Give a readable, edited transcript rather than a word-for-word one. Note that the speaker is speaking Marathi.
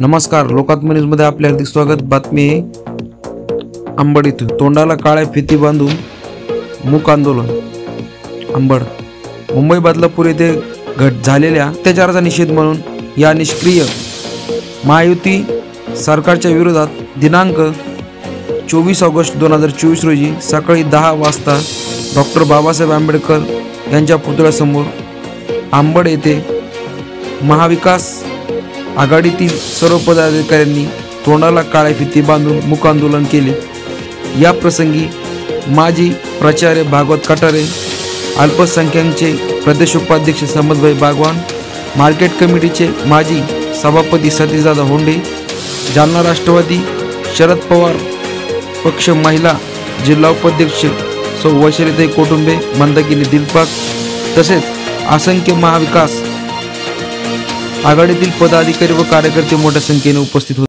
नमस्कार, लोकात्म न्यूजमध्ये आपले हार्दिक स्वागत। बातमी आहे अंबड इथून। तोंडाला काळ्या फिती बांधून मूक आंदोलन। अंबड मुंबई बदलापूर येथे झालेल्या अत्याचाराचा निषेध म्हणून या निष्क्रिय महायुती सरकारच्या विरोधात दिनांक 24 ऑगस्ट 2024 रोजी सकाळी 10 वाजता डॉक्टर बाबासाहेब आंबेडकर यांच्या पुतळ्यासमोर अंबड येथे महाविकास आघाडीतील सर्व पदाधिकाऱ्यांनी तोंडाला काळ्या फिती बांधून मूक आंदोलन केले। या प्रसंगी माजी प्राचार्य भागवत कटारे, अल्पसंख्याकांचे प्रदेश उपाध्यक्ष समदभाई बागवान, मार्केट कमिटीचे माजी सभापती सतीशदादा होंडे, जालना राष्ट्रवादी शरद पवार पक्ष महिला जिल्हा उपाध्यक्ष सौ वैशालीताई कोटुंबे, मंदाकिनी दिलपाक तसेच असंख्य महाविकास आघाडीतील पदाधिकारी व कार्यकर्ते मोठ्या संख्येने उपस्थित होते।